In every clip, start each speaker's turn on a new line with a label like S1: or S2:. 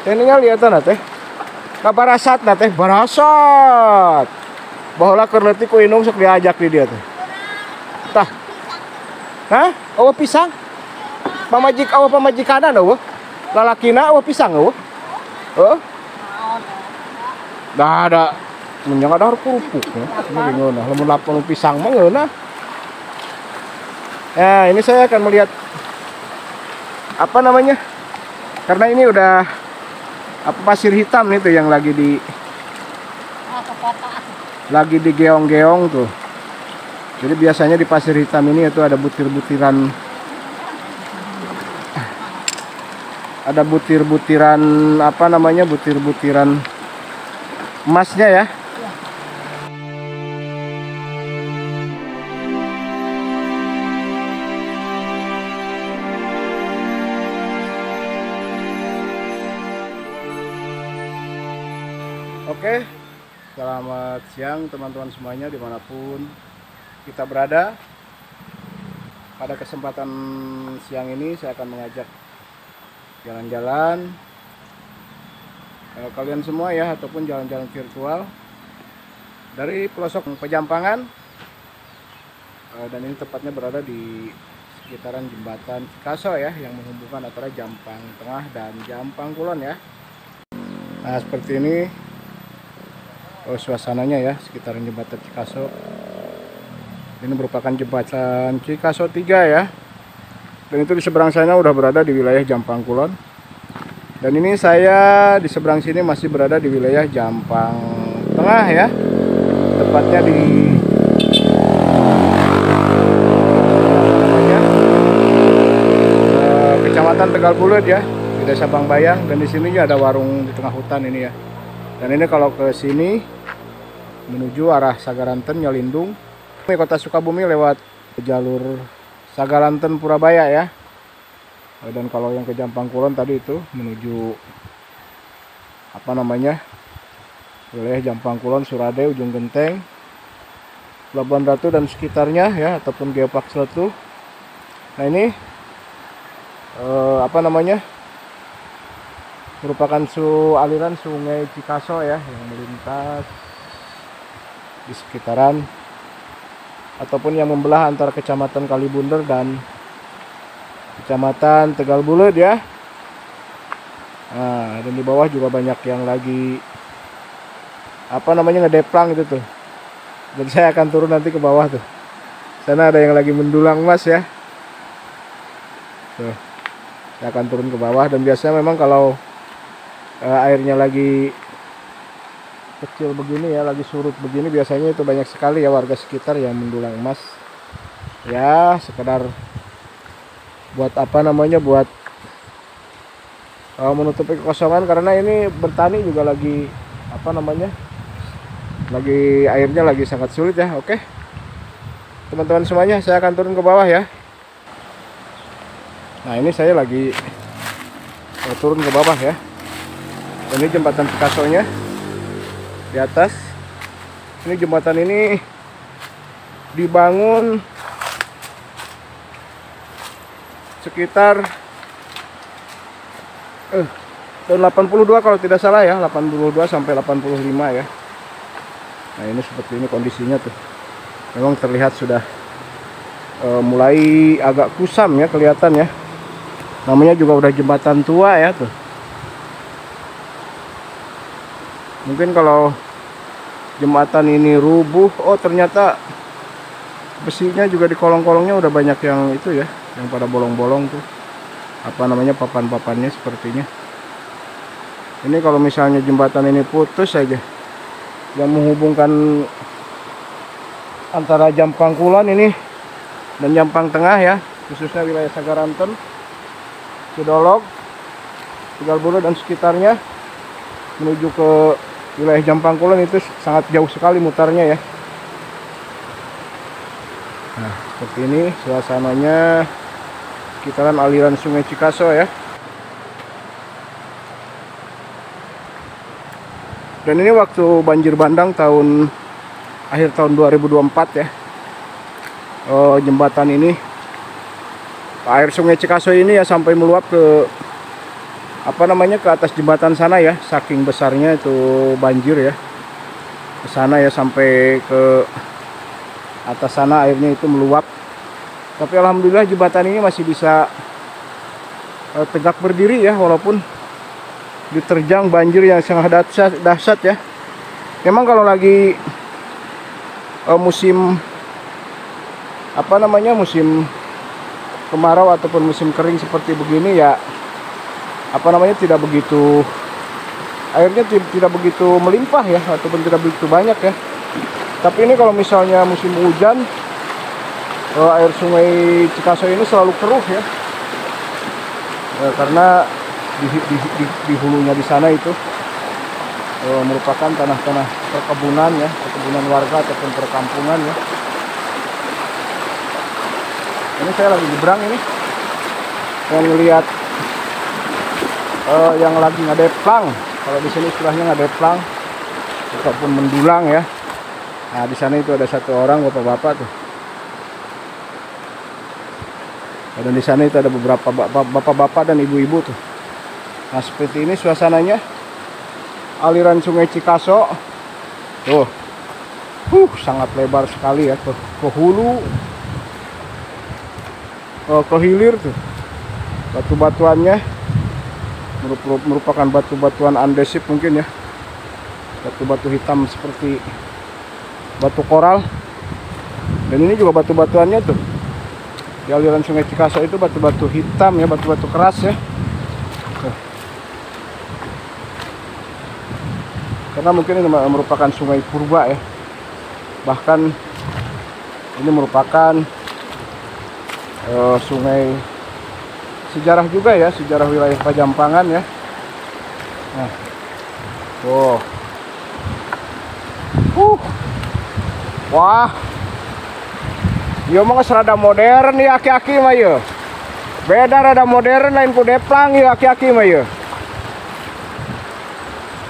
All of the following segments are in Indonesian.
S1: Teh ningali eta na teh. Kabarasat na teh, barasat. Baheula keur leutik ku Inung sok diajak di dia teh. Tah. Hah? Eueuh pisang? Pamajikanna eueuh. Lalakina eueuh pisang eueuh. Heuh? Dah ada menjang ada kerupuk ya. Ini ngeunah, lamun lapang pisang mah ngeunah. Ya, ini saya akan melihat apa namanya? Karena ini udah apa pasir hitam itu yang lagi digeong-geong tuh. Jadi biasanya di pasir hitam ini itu ada butir-butiran apa namanya? Butir-butiran emasnya ya. Oke, selamat siang teman-teman semuanya dimanapun kita berada. Pada kesempatan siang ini saya akan mengajak jalan-jalan kalian semua ya, ataupun jalan-jalan virtual dari pelosok Pejampangan, dan ini tepatnya berada di sekitaran jembatan Cikaso ya, yang menghubungkan antara Jampang Tengah dan Jampang Kulon ya. Nah seperti ini suasananya ya, sekitaran jembatan Cikaso. Ini merupakan jembatan Cikaso 3 ya, dan itu di seberang sana udah berada di wilayah Jampang Kulon. Dan ini saya di seberang sini masih berada di wilayah Jampang Tengah ya, tepatnya di Kecamatan Tegal Bulut ya, di Desa Bangbayang. Dan di sini ada warung di tengah hutan ini ya. Dan ini kalau ke sini menuju arah Sagaranten Nyalindung, Kota Sukabumi lewat jalur Sagaranten Purabaya ya. Dan kalau yang ke Jampang Kulon tadi itu menuju apa namanya, wilayah Jampang Kulon, Surade, Ujung Genteng, Pelabuhan Ratu dan sekitarnya ya, ataupun Geopark Seletu. Nah ini apa namanya, merupakan aliran sungai Cikaso ya, yang melintas di sekitaran ataupun yang membelah antara Kecamatan Kalibunder dan Kecamatan Tegal Bulut ya. Nah, dan di bawah juga banyak yang lagi apa namanya, ngedeplang gitu tuh. Dan saya akan turun nanti ke bawah tuh. Sana ada yang lagi mendulang emas ya. Tuh. Saya akan turun ke bawah, dan biasanya memang kalau airnya lagi kecil begini ya, lagi surut begini, biasanya itu banyak sekali ya warga sekitar yang mendulang emas ya, sekedar buat apa namanya, buat menutupi kekosongan, karena ini bertani juga lagi apa namanya, lagi airnya lagi sangat sulit ya. Oke teman-teman semuanya, saya akan turun ke bawah ya. Nah ini saya lagi turun ke bawah ya. Ini jembatan Cikasonya di atas. Ini jembatan ini dibangun sekitar tahun 82 kalau tidak salah ya, 82 sampai 85 ya. Nah ini seperti ini kondisinya tuh. Memang terlihat sudah mulai agak kusam ya, kelihatan ya. Namanya juga udah jembatan tua ya tuh. Mungkin kalau jembatan ini rubuh, oh ternyata besinya juga di kolong-kolongnya udah banyak yang itu ya, yang pada bolong-bolong tuh. Apa namanya, papan-papannya sepertinya. Ini kalau misalnya jembatan ini putus saja, yang menghubungkan antara Jampang Kulon ini dan Jampang Tengah ya, khususnya wilayah Sagaranten, Cidolog, Tegal Bulut dan sekitarnya, menuju ke wilayah Jampang Kulon itu sangat jauh sekali mutarnya ya. Nah seperti ini suasananya sekitaran aliran sungai Cikaso ya. Dan ini waktu banjir bandang akhir tahun 2024 ya. Jembatan ini, air sungai Cikaso ini ya sampai meluap ke apa namanya, ke atas jembatan sana ya, saking besarnya itu banjir ya. Ke sana ya, sampai ke atas sana airnya itu meluap. Tapi alhamdulillah jembatan ini masih bisa tegak berdiri ya, walaupun diterjang banjir yang sangat dahsyat ya. Memang kalau lagi musim apa namanya, musim kemarau ataupun musim kering seperti begini ya, apa namanya, tidak begitu, airnya tidak begitu melimpah ya, ataupun tidak begitu banyak ya. Tapi ini kalau misalnya musim hujan, air sungai Cikaso ini selalu keruh ya, karena di hulunya di sana itu merupakan tanah-tanah perkebunan ya, perkebunan warga ataupun perkampungan ya. Ini saya lagi nyebrang ini, saya ngelihat yang lagi ngadeplang. Kalau di sini istilahnya ngadeplang ataupun mendulang ya. Nah di sana itu ada satu orang bapak-bapak tuh. Dan di sana itu ada beberapa bapak-bapak dan ibu-ibu tuh. Nah seperti ini suasananya, aliran sungai Cikaso tuh, sangat lebar sekali ya, ke hulu, ke hilir tuh. Batu-batuannya merupakan batu-batuan andesit mungkin ya, batu-batu hitam seperti batu koral. Dan ini juga batu-batuannya tuh di aliran sungai Cikaso itu batu-batu hitam ya, batu-batu keras ya. Karena mungkin ini merupakan sungai purba ya, bahkan ini merupakan sungai sejarah juga ya, sejarah wilayah Pajampangan ya. Nah, wah, iya mah serada modern ya aki-aki mah ya. Beda rada modern lain ku deplang ya aki-aki mah ya.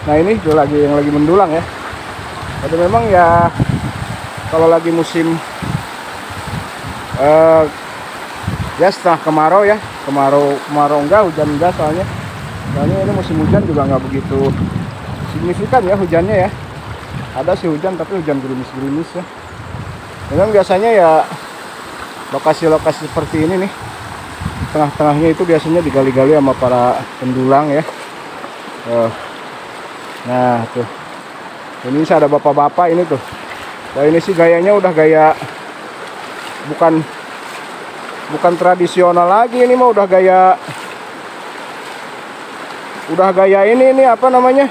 S1: Nah ini tuh yang lagi mendulang ya. Tapi memang ya kalau lagi musim ya setelah kemarau ya, kemarau enggak, hujan enggak, soalnya ini musim hujan juga nggak begitu signifikan ya hujannya ya. Ada sih hujan tapi hujan gerimis-gerimis ya. Memang biasanya ya lokasi-lokasi seperti ini nih, tengah-tengahnya itu biasanya digali-gali sama para pendulang ya. Nah tuh, ini ada bapak-bapak ini tuh. Nah ini sih gayanya udah gaya bukan tradisional lagi, ini mah udah gaya ini apa namanya,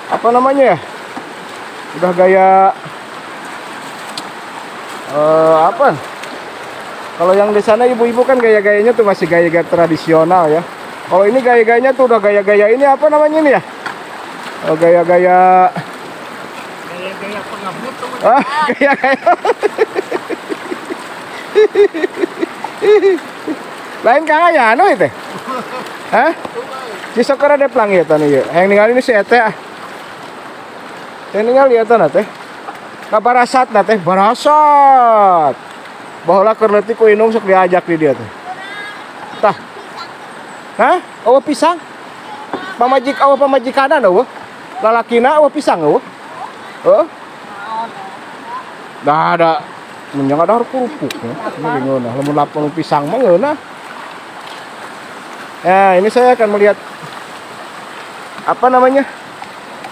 S1: apa namanya ya, udah gaya apa, kalau yang di sana ibu-ibu kan gaya-gayanya tuh masih gaya-gaya tradisional ya. Kalau ini gaya-gayanya tuh udah gaya-gaya ini apa namanya ini ya, gaya-gaya pengabut tuh. Gaya-gaya lain kang aya anu itu. Hah? Cisokora deplang ya tadi ya. Yang ningali ini si eta. Yang ningali eta teh. Kabarasat teh, barasat. Baheula keur leutik ku indung sok diajak di dia teh. Tah. Hah? Eueuh pisang? Pamajikanan eueuh. Lalakina eueuh pisang eueuh. Heeh. Dah ada menyang ada kerupuk ya. Ini ngeunah, lamun lapang pisang mah ngeunah. Ya, ini saya akan melihat apa namanya?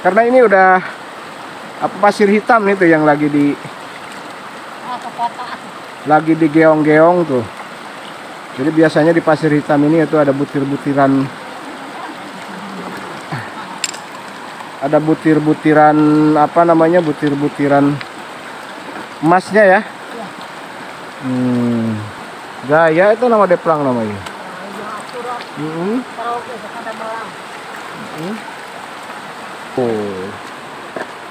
S1: Karena ini udah apa, pasir hitam itu yang lagi digeong-geong tuh. Jadi biasanya di pasir hitam ini itu ada butir-butiran apa namanya, butir-butiran emasnya ya. Gaya itu nama deplang namanya. Oh,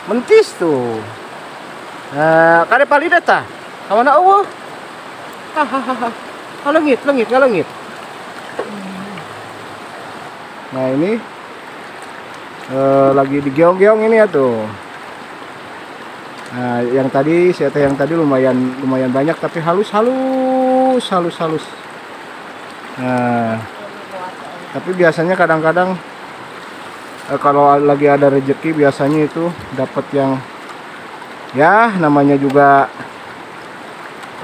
S1: mentis tuh. Nah, kade palida ta? Kawana eueuh. Hahaha. Ngalengit. Nah, ini lagi digeong-geong ini ya tuh. Nah, yang tadi lumayan banyak tapi halus. Nah, tapi biasanya kadang-kadang kalau lagi ada rezeki biasanya itu dapat yang ya namanya juga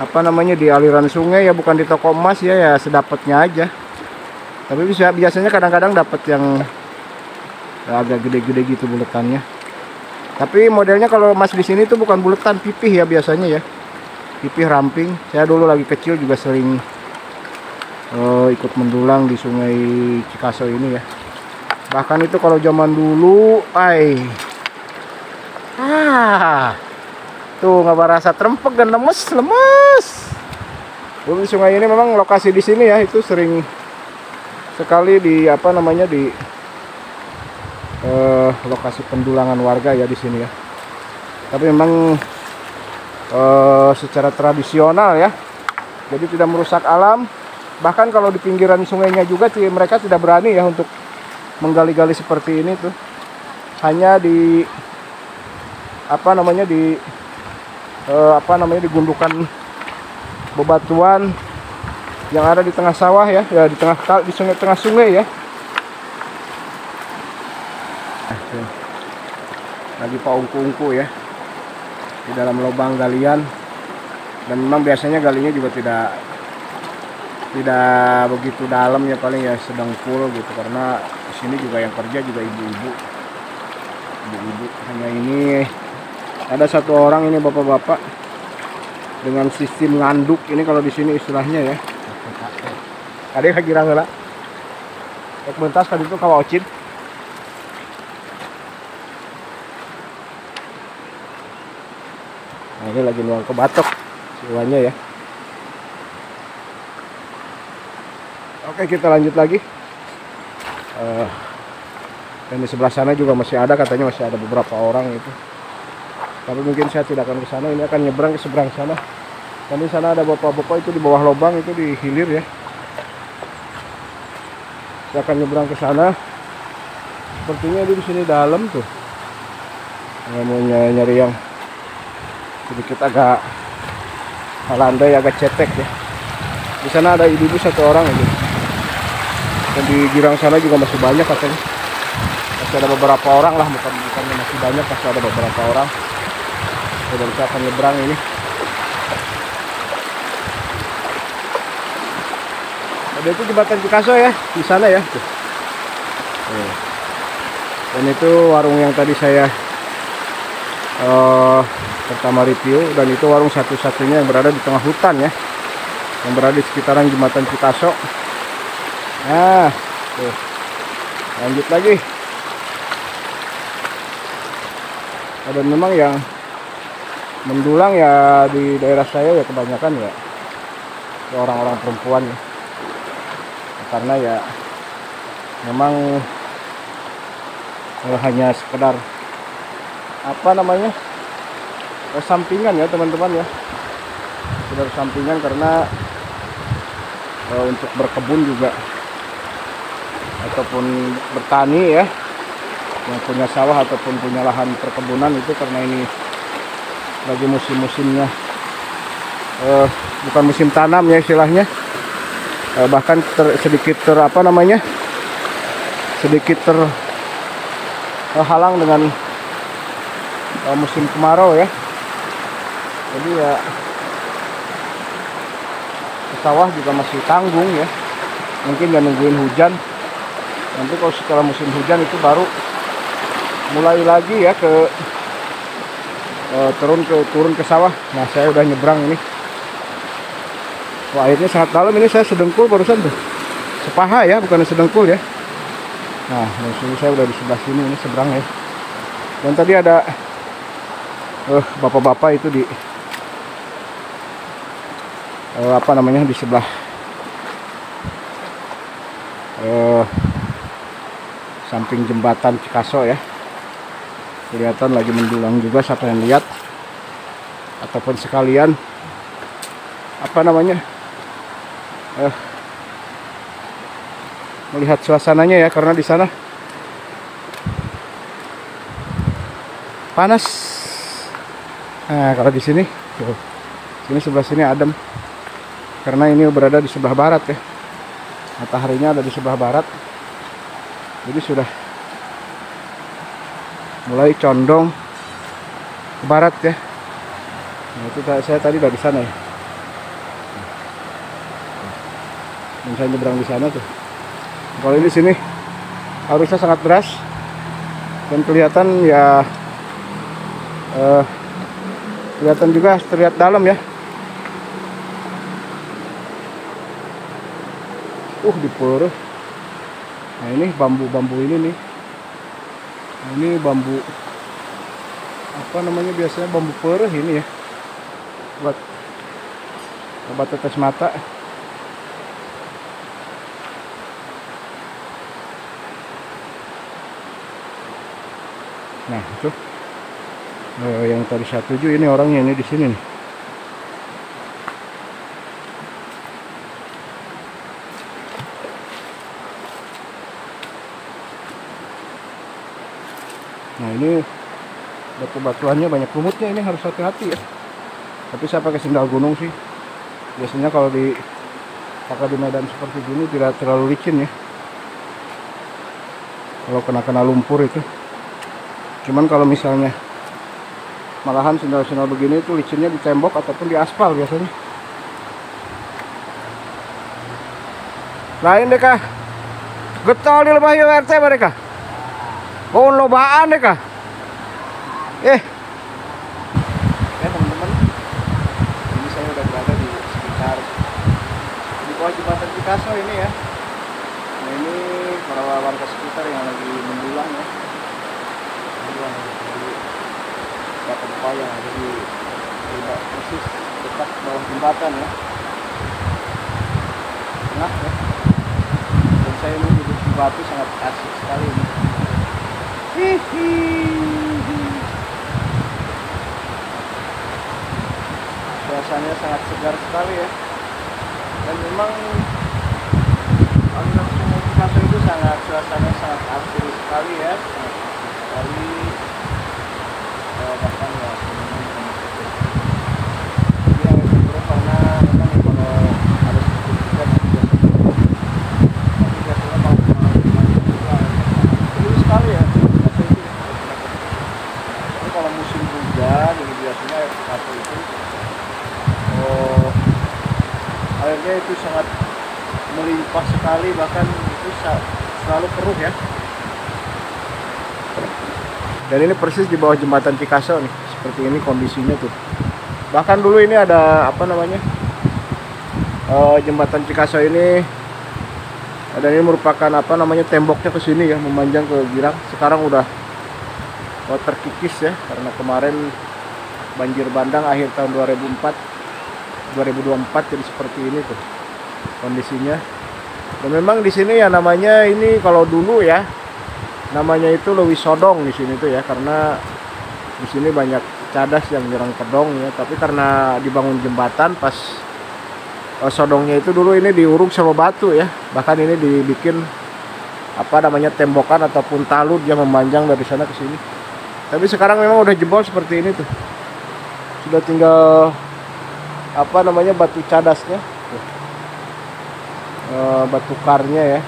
S1: apa namanya di aliran sungai ya, bukan di toko emas ya, ya sedapatnya aja. Tapi biasanya kadang-kadang dapat yang ya, agak gede-gede gitu buletannya. Tapi modelnya kalau emas di sini tuh bukan buletan, pipih ya biasanya ya. Pipih ramping. Saya dulu lagi kecil juga sering ikut mendulang di Sungai Cikaso ini ya. Bahkan itu kalau zaman dulu, tuh nggak berasa trempek dan lemes. Dulu sungai ini memang lokasi di sini ya, itu sering sekali di apa namanya di lokasi pendulangan warga ya di sini ya. Tapi memang secara tradisional ya, jadi tidak merusak alam. Bahkan kalau di pinggiran sungainya juga mereka tidak berani ya untuk menggali-gali seperti ini tuh. Hanya di apa namanya di digundukan bebatuan yang ada di tengah sawah ya, di tengah sungai ya. Lagi paungku-ungku ya di dalam lubang galian, dan memang biasanya galinya juga tidak begitu dalam ya, paling ya sedengkul gitu, karena di sini juga yang kerja juga ibu-ibu. Hanya ini ada satu orang ini bapak-bapak dengan sistem nganduk ini kalau di sini istilahnya ya. Ada yang kira nggak lah? Mentas kan itu kawacin. Nah, ini lagi nuang ke batok siwanya ya. Oke, kita lanjut lagi. Dan di sebelah sana juga masih ada, katanya masih ada beberapa orang itu. Tapi mungkin saya tidak akan ke sana, ini akan nyebrang ke seberang sana. Dan di sana ada bapak-bapak itu di bawah lubang itu di hilir ya. Saya akan nyebrang ke sana. Sepertinya di sini dalam tuh. Mau nyari yang sedikit agak landai, agak cetek ya. Di sana ada ibu-ibu satu orang itu. Dan di girang sana juga masih banyak katanya. Masih ada beberapa orang lah, bukannya masih banyak, masih ada beberapa orang. Dan saya akan nyebrang ini. Ada itu jembatan Cikaso ya, di sana ya. Tuh. Dan itu warung yang tadi saya pertama review, dan itu warung satu-satunya yang berada di tengah hutan ya, yang berada di sekitaran jembatan Cikaso. Nah, tuh. Lanjut lagi. Dan memang yang mendulang ya di daerah saya ya kebanyakan ya orang-orang perempuan ya, karena ya memang hanya sekedar apa namanya sampingan ya teman-teman ya, sekedar sampingan, karena untuk berkebun juga ataupun bertani ya, yang punya sawah ataupun punya lahan perkebunan itu, karena ini lagi musim-musimnya bukan musim tanam ya istilahnya, bahkan sedikit terhalang dengan musim kemarau ya. Jadi ya sawah juga masih tanggung ya, mungkin ya nungguin hujan. Nanti kalau setelah musim hujan itu baru mulai lagi ya turun ke sawah. Nah, saya udah nyebrang ini. Wah, airnya sangat dalam ini, saya sedengkul barusan tuh. Sepaha ya, bukan sedengkul ya. Nah, maksudnya saya udah di sebelah sini, ini seberang ya. Dan tadi ada bapak-bapak itu di di sebelah samping jembatan Cikaso ya. Kelihatan lagi mendulang juga, siapa yang lihat ataupun sekalian melihat suasananya ya, karena di sana panas. Nah, kalau di sini sebelah sini adem, karena ini berada di sebelah barat ya. Mataharinya ada di sebelah barat, jadi sudah mulai condong ke barat ya. Nah, itu saya tadi dari sana ya. Dan saya nyebrang di sana tuh. Kalau ini sini arusnya sangat deras dan kelihatan ya, kelihatan juga terlihat dalam ya. Di peluru. Nah, ini bambu-bambu ini nih. Nah, ini bambu apa namanya, biasanya bambu peluru ini ya, buat obat tetes mata. Nah, itu yang tadi saya tuju, ini orangnya ini di sini nih. Nah, ini batu-batuannya banyak lumutnya, ini harus hati-hati ya. Tapi saya pakai sendal gunung sih. Biasanya kalau pakai di medan seperti gini tidak terlalu licin ya. Kalau kena lumpur itu. Cuman kalau misalnya malahan sendal-sendal begini itu licinnya di tembok ataupun di aspal biasanya. Lain deh kah? Getol di lembah RT mereka. Oh, lobaan deh kah? Ya teman-teman, ini saya udah berada di sekitar di bawah jembatan Picasso ini ya. Nah, ini para warga sekitar yang lagi mendulang ya. Mendulang dari tempat yang ada di persis dekat bawah jembatan ya. Tengah ya. Dan saya ini duduk di batu, sangat asik sekali ini. Suasananya sangat segar sekali ya. Dan memang aliran Sungai Picasso itu suasananya sangat asri sekali ya, sangat asri sekali. Bahkan ya ini yang buruk karena memang ya, kalau ada sedikit hujan tapi biasanya kalau itu sekali ya. Tapi kalau musim hujan ini biasanya air Picasso itu airnya itu sangat melimpah sekali, bahkan itu selalu keruh ya. Dan ini persis di bawah jembatan Picasso nih, seperti ini kondisinya tuh. Bahkan dulu ini ada apa namanya, jembatan Picasso ini, dan ini merupakan apa namanya, temboknya ke sini ya, memanjang ke Girang. Sekarang udah terkikis ya, karena kemarin banjir bandang akhir tahun 2024, jadi seperti ini tuh kondisinya. Dan memang di sini ya namanya ini, kalau dulu ya namanya itu Lewi Sodong di sini tuh ya, karena di sini banyak cadas yang nyerang kedong ya. Tapi karena dibangun jembatan pas sodongnya itu dulu ini diuruk sama batu ya. Bahkan ini dibikin apa namanya, tembokan ataupun talud yang memanjang dari sana ke sini. Tapi sekarang memang udah jebol seperti ini tuh. Sudah tinggal apa namanya, batu cadasnya, batu karnya ya.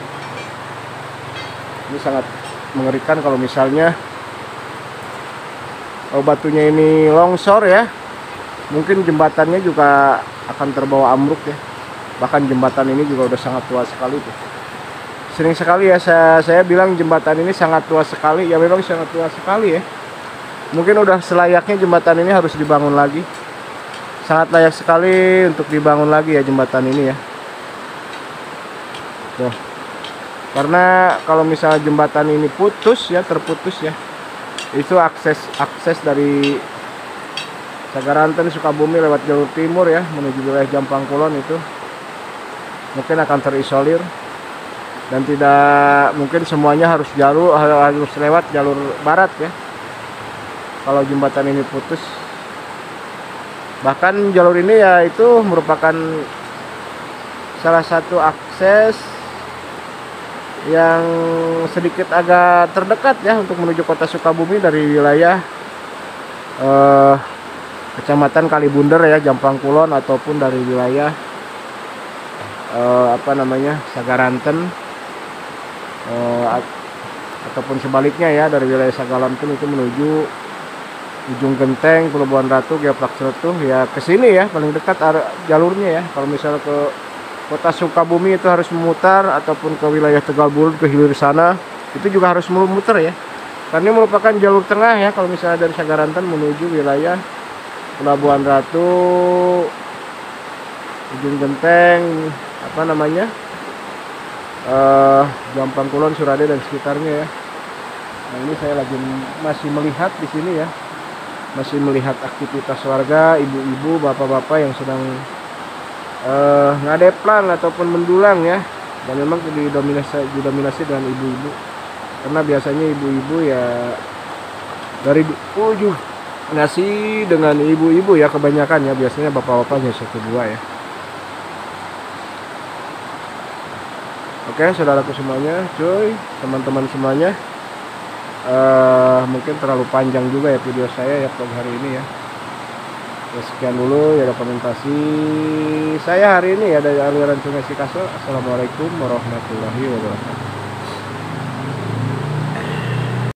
S1: Ini sangat mengerikan kalau misalnya batunya ini longsor ya. Mungkin jembatannya juga akan terbawa ambruk ya. Bahkan jembatan ini juga udah sangat tua sekali tuh. Sering sekali ya saya bilang jembatan ini sangat tua sekali. Ya memang sangat tua sekali ya. Mungkin udah selayaknya jembatan ini harus dibangun lagi. Sangat layak sekali untuk dibangun lagi ya jembatan ini ya. Tuh. Karena kalau misalnya jembatan ini putus ya, terputus ya, itu akses dari Sagaranten Sukabumi lewat jalur timur ya menuju wilayah Jampang Kulon itu mungkin akan terisolir, dan tidak mungkin semuanya harus lewat jalur barat ya kalau jembatan ini putus. Bahkan jalur ini ya itu merupakan salah satu akses yang sedikit agak terdekat ya untuk menuju kota Sukabumi dari wilayah Kecamatan Kalibunder ya, Jampang Kulon, ataupun dari wilayah apa namanya, Sagaranten, ataupun sebaliknya ya, dari wilayah Sagaranten itu menuju Ujung Genteng, Pelabuhan Ratu, Geopark Cerutuh ya, ke sini ya paling dekat jalurnya ya. Kalau misalnya ke kota Sukabumi itu harus memutar, ataupun ke wilayah Tegal Bulut ke hilir sana itu juga harus memutar ya, karena ini merupakan jalur tengah ya. Kalau misalnya dari Sagaranten menuju wilayah Pelabuhan Ratu, Ujung Genteng, apa namanya, Gampang Kulon, Surade dan sekitarnya ya. Nah ini saya lagi masih melihat di sini ya, masih melihat aktivitas warga, ibu-ibu, bapak-bapak yang sedang ngadeplang ataupun mendulang ya. Dan memang didominasi dengan ibu-ibu, karena biasanya ibu-ibu ya dari ujung nasi dengan ibu-ibu ya kebanyakan ya, biasanya bapak-bapaknya satu dua ya. Oke saudaraku semuanya, cuy, teman-teman semuanya, mungkin terlalu panjang juga ya video saya ya vlog hari ini ya. Sekian dulu ya dokumentasi saya hari ini ya dari aliran Sungai Sikaso. Assalamualaikum warahmatullahi wabarakatuh.